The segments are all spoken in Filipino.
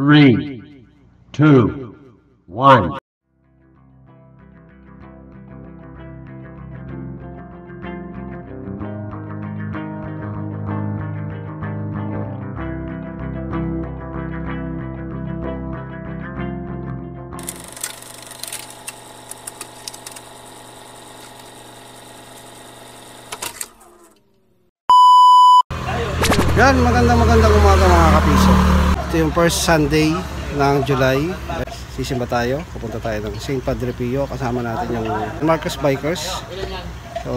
3, 2, 1. Yan, magandang umaga mga kapiso. Ito yung first Sunday ng July. Sisimba tayo, pupunta tayo ng St. Padre Pio. Kasama natin yung Marcos Bikers. So,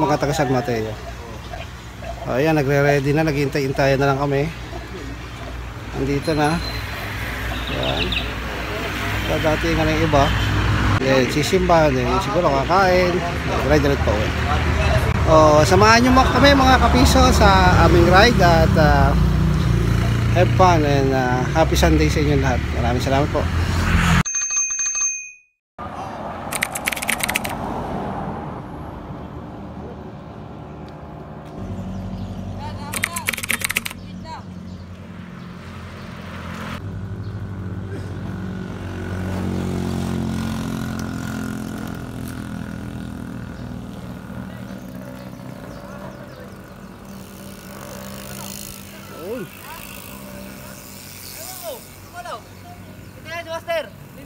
mga taga San Mateo. Ayan, nagre-ready na, naghihintay-hintayan na lang kami. Nandito na. Ayan. Dadating na yung iba. Then, sisimba, then siguro kakain. Ready ulit pa uwi. Samahan nyo kami mga kapiso sa aming ride at have fun and happy Sunday sa inyo lahat. Maraming salamat po.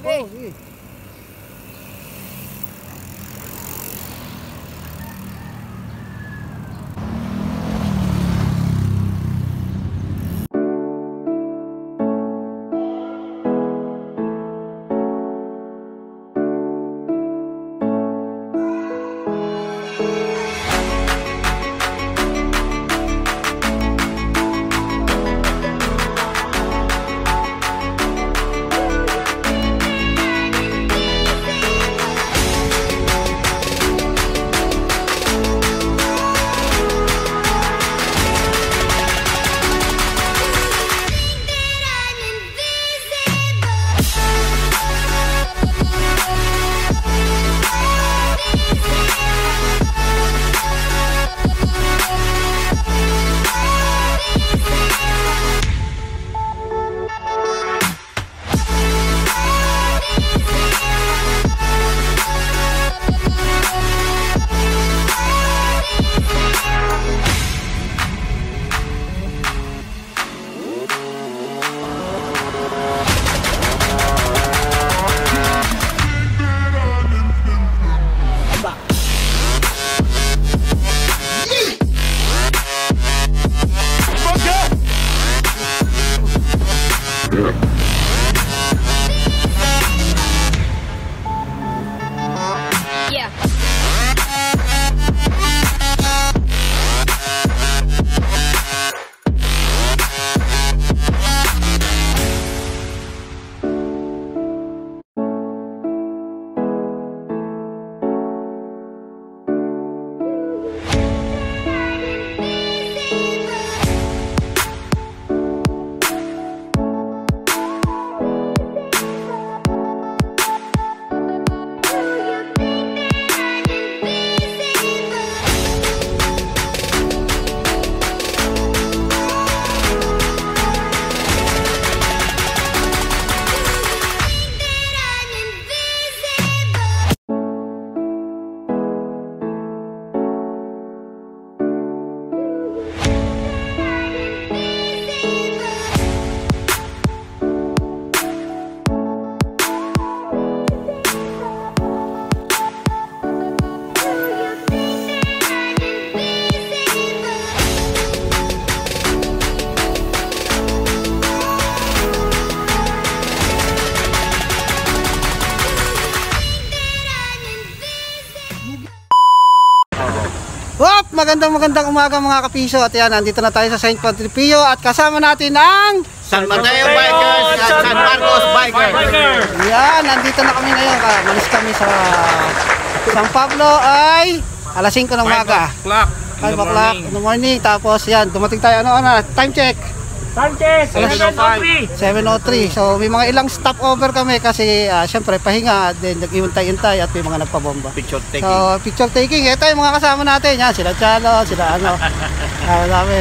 Oh, sige. Magandang umaga mga kapiso. At yan, nandito na tayo sa St. Padre Pio at kasama natin ang San Mateo Bikers at San Marcos Bikers. Yan, nandito na kami ngayon. Malis kami sa San Pablo ay alas 5 ng umaga. 5 o'clock in the morning. Tapos yan, dumating tayo time check. Sanchez, 703. 703. So may mga ilang stopover kami kasi syempre pahinga, then nag-iuntay-intay at may mga nagpabomba. Picture taking. So picture taking, ito yung mga kasama natin. Yan, sila Chalo, sila ano. Dami.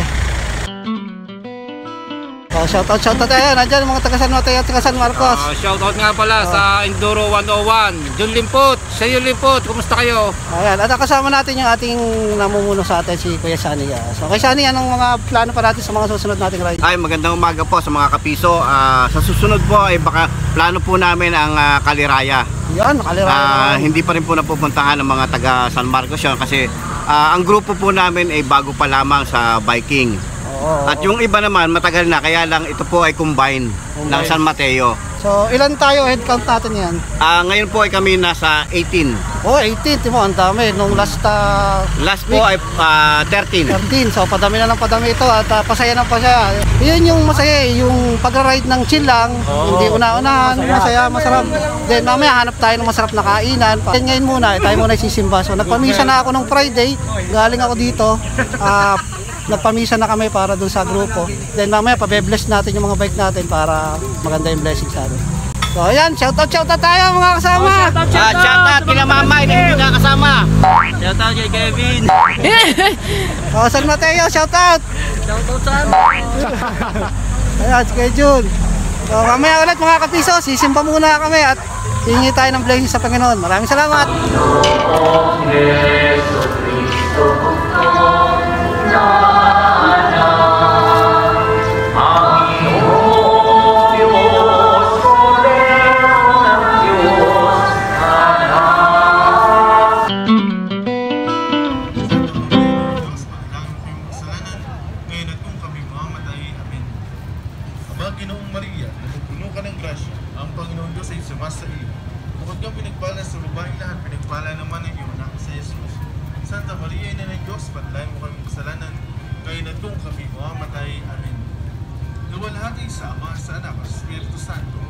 Shoutout tayo. Nandiyan yung mga taga San Mateo at taga San Marcos. Shoutout nga pala sa Enduro 101. Jun Limpot, sa iyo Limpot, kumusta kayo? Ayan, at kasama natin yung ating namumuno sa atin, si Kuya Sunny. So kay Sunny, anong mga plano pa natin sa mga susunod nating ride? Ay, magandang umaga po sa mga kapiso. Sa susunod po ay baka plano po namin ang Kaliraya. Yan, nakalira. Hindi pa rin po napupuntahan ng mga taga San Marcos yun kasi ang grupo po namin ay bago pa lamang sa biking. At yung iba naman matagal na, kaya lang ito po ay combine ng San Mateo. So ilan tayo head count natin yan? Ngayon po ay kami nasa 18. 18, timo, ang dami. Nung last Po ay 13. 13, so padami na ng padami ito at pasaya na pasaya. Yun yung masaya, yung pag-ride ng chill lang, hindi una-unahan, masaya, masarap. Then mamaya hanap tayo ng masarap na kainan. Then ngayon muna, tayo muna isisimba. So nagpamisa na ako nung Friday, galing ako dito. Nagpamisa na kami para dun sa grupo. Then mamaya pabe-bless natin yung mga bike natin para maganda yung blessing sa atin. So ayan, shoutout tayo mga kasama. Shoutout kila mama, hindi na kasama. Shoutout kay Kevin. San Mateo, shoutout. Shoutout saan? Ayan, kay Jun. So mamaya ulit mga kapiso, sisimba muna kami at hingi tayo ng blessing sa Panginoon. Maraming salamat. Ginoong Maria, napupuno ka ng grasya, ang Panginoon Diyos ay sumasa iyo. Bukod kang pinagpala sa babaeng lahat, pinagpala naman ang iyong anak sa Jesus. Santa Maria, Ina ng Diyos, patlayan mo kaming kasalanan, kayo na kung kami mamamatay. Amen. Luwalhati sa Ama, sa Anak, at sa Espiritu Santo,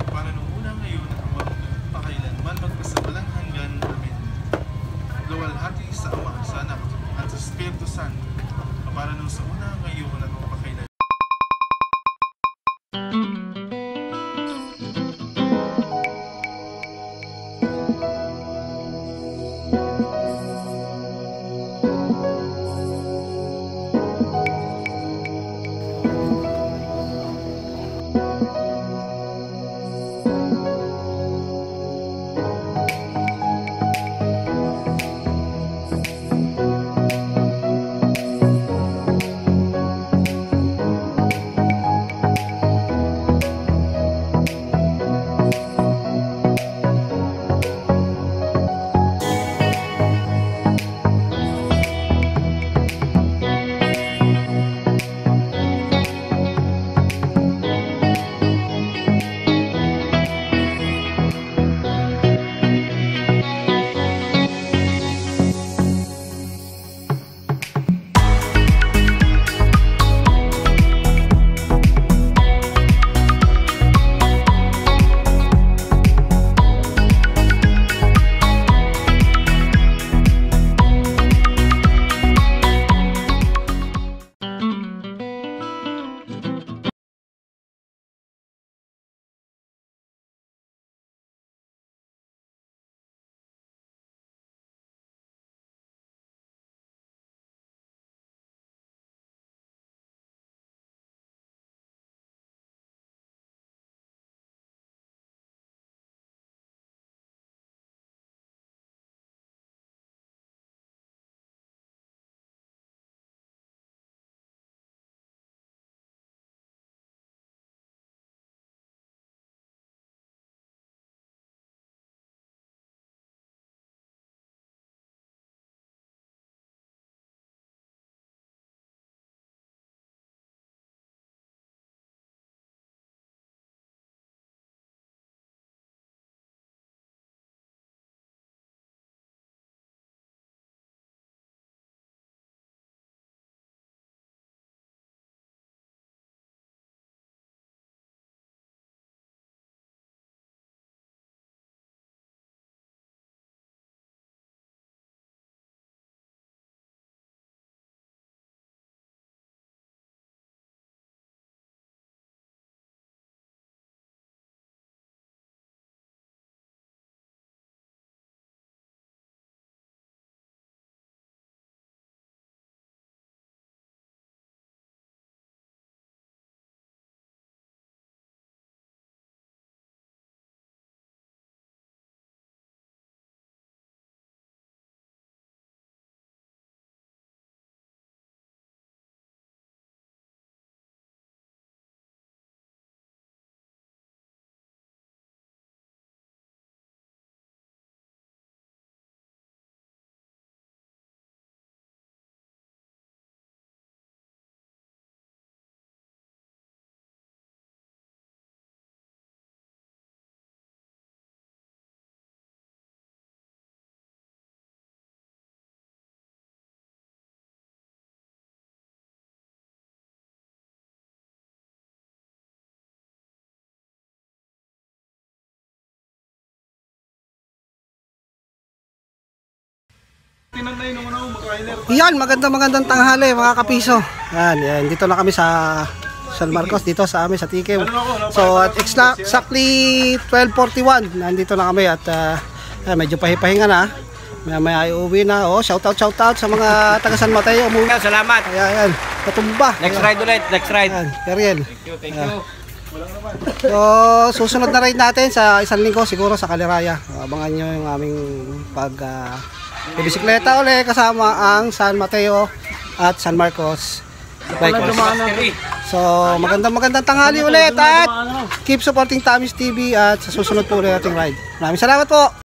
para nung una ngayon at magpakailanman magpasawalang hanggan. Amen. Luwalhati sa Ama, sa Anak, at sa Espiritu Santo, para nung sa una ngayon at magpakailanman. Yan, magandang tanghali mga kapiso. Yan, dito na kami sa San Marcos, dito sa amin sa Tikim. So at exactly 12:41 nandito na kami at medyo pahipahinga na. May uuwi na. Oh, shout out sa mga taga San Mateo. Salamat. Ayan, katumba. Next ride ulit, next ride. Ayan, Ariel. Thank you. So, susunod na ride natin sa isang linggo siguro sa Caliraya. Abangan nyo yung aming bisikleta ulit kasama ang San Mateo at San Marcos Bikers. So, magandang tanghali ulit at keep supporting Tamis TV at sa susunod po ulit ating ride. Maraming salamat po!